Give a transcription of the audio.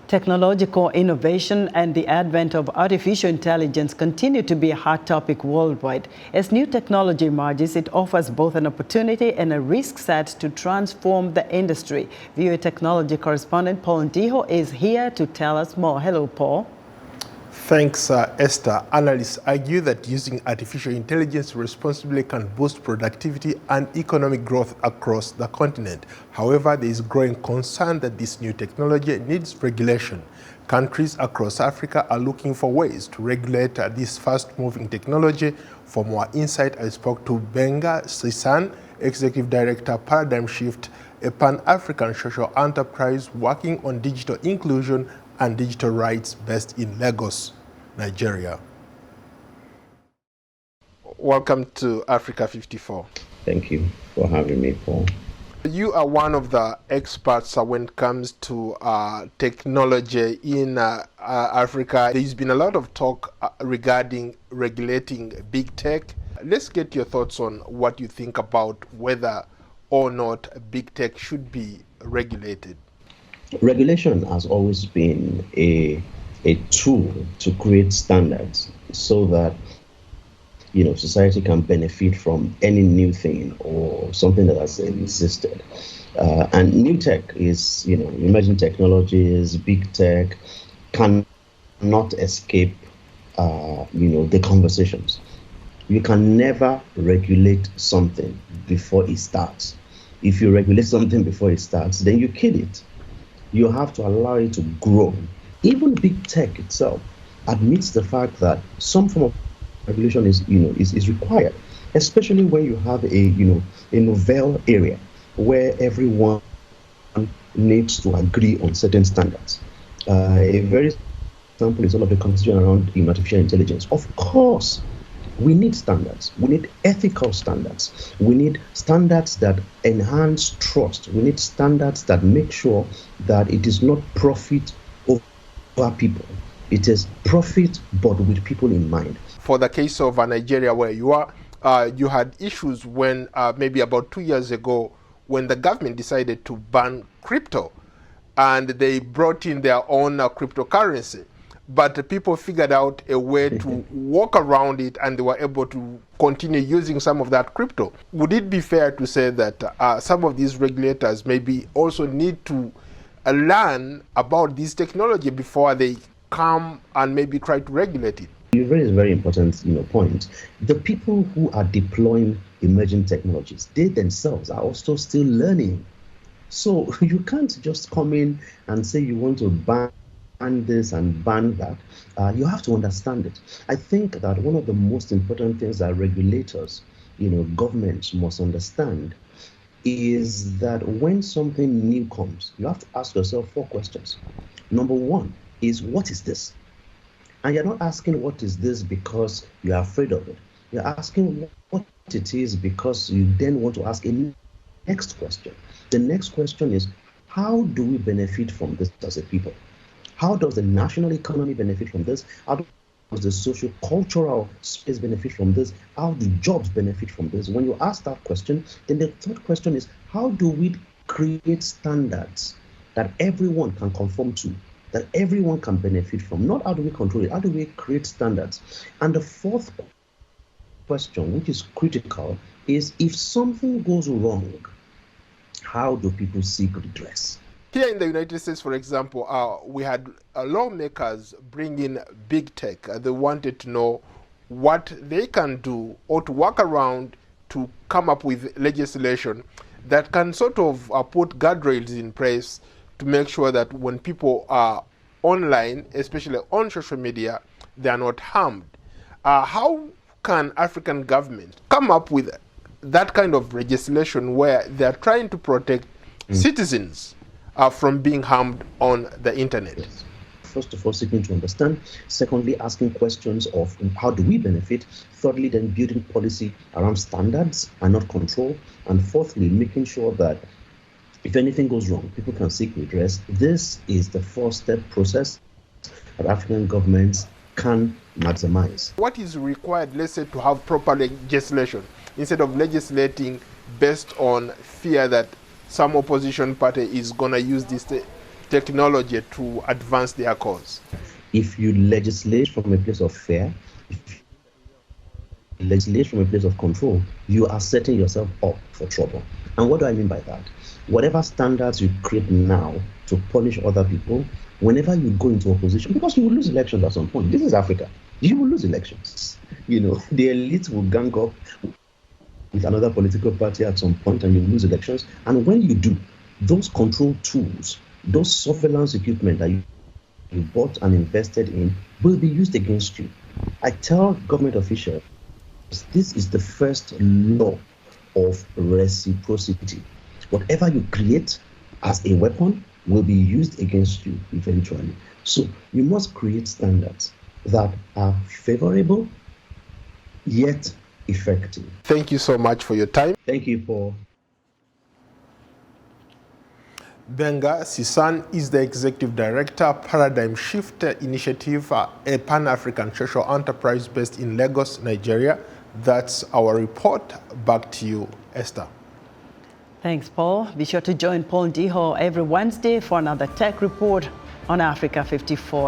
Technological innovation and the advent of artificial intelligence continue to be a hot topic worldwide. As new technology emerges, it offers both an opportunity and a risk set to transform the industry. VOA technology correspondent Paul Ndiho is here to tell us more. Hello, Paul. Thanks, Esther. Analysts argue that using artificial intelligence responsibly can boost productivity and economic growth across the continent. However, there is growing concern that this new technology needs regulation. Countries across Africa are looking for ways to regulate this fast-moving technology. For more insight, I spoke to Gbenga Sesan, Executive Director, Paradigm Shift, a Pan-African social enterprise working on digital inclusion and digital rights based in Lagos, Nigeria. Welcome to Africa 54. Thank you for having me, Paul. You are one of the experts when it comes to technology in Africa. There's been a lot of talk regarding regulating big tech. Let's get your thoughts on what you think about whether or not big tech should be regulated. Regulation has always been a tool to create standards so that society can benefit from any new thing or something that has existed. And new tech is, emerging technologies, big tech cannot escape, the conversations. You can never regulate something before it starts. If you regulate something before it starts, then you kill it. You have to allow it to grow. Even big tech itself admits the fact that some form of regulation is required, especially when you have a novel area where everyone needs to agree on certain standards. A very example is all of the conversation around artificial intelligence. Of course, we need standards. We need ethical standards. We need standards that enhance trust. We need standards that make sure that it is not profit over people. It is profit, but with people in mind. For the case of Nigeria, where you are, you had issues when maybe about 2 years ago, when the government decided to ban crypto, and they brought in their own cryptocurrency. But people figured out a way to walk around it, and they were able to continue using some of that crypto. Would it be fair to say that some of these regulators maybe also need to learn about this technology before they come and maybe try to regulate it? You raise a very important point. The people who are deploying emerging technologies, they themselves are also still learning. So you can't just come in and say you want to ban this and ban that. You have to understand it. I think that one of the most important things that regulators, governments must understand is that when something new comes, you have to ask yourself 4 questions. Number 1 is, what is this? And you're not asking what is this because you're afraid of it. You're asking what it is because you then want to ask a next question. The next question is, how do we benefit from this as a people? How does the national economy benefit from this? How does the socio-cultural space benefit from this? How do jobs benefit from this? When you ask that question, then the third question is, how do we create standards that everyone can conform to, that everyone can benefit from? Not how do we control it, how do we create standards? And the fourth question, which is critical, is if something goes wrong, how do people seek redress? Here in the United States, for example, we had lawmakers bring in big tech. They wanted to know what they can do or to work around to come up with legislation that can sort of put guardrails in place to make sure that when people are online, especially on social media, they are not harmed. How can African governments come up with that kind of legislation where they are trying to protect citizens from being harmed on the internet? Yes. First of all, seeking to understand. Secondly, asking questions of how do we benefit. Thirdly, then building policy around standards and not control. And fourthly, making sure that if anything goes wrong, people can seek redress. This is the 4-step process that African governments can maximize. What is required, let's say, to have proper legislation instead of legislating based on fear that some opposition party is going to use this technology to advance their cause? If you legislate from a place of fear, if you legislate from a place of control, you are setting yourself up for trouble. And what do I mean by that? Whatever standards you create now to punish other people, whenever you go into opposition, because you will lose elections at some point. This is Africa. You will lose elections. The elite will gang up with another political party at some point and you will lose elections. And when you do, those control tools, those surveillance equipment that you bought and invested in will be used against you. I tell government officials, this is the first law of reciprocity. Whatever you create as a weapon will be used against you eventually. So you must create standards that are favorable yet effective. Thank you so much for your time. Thank you, Paul. Gbenga Sesan is the Executive Director, Paradigm Shift Initiative, a Pan-African social enterprise based in Lagos, Nigeria. That's our report. Back to you, Esther. Thanks, Paul. Be sure to join Paul Ndiho every Wednesday for another tech report on Africa 54.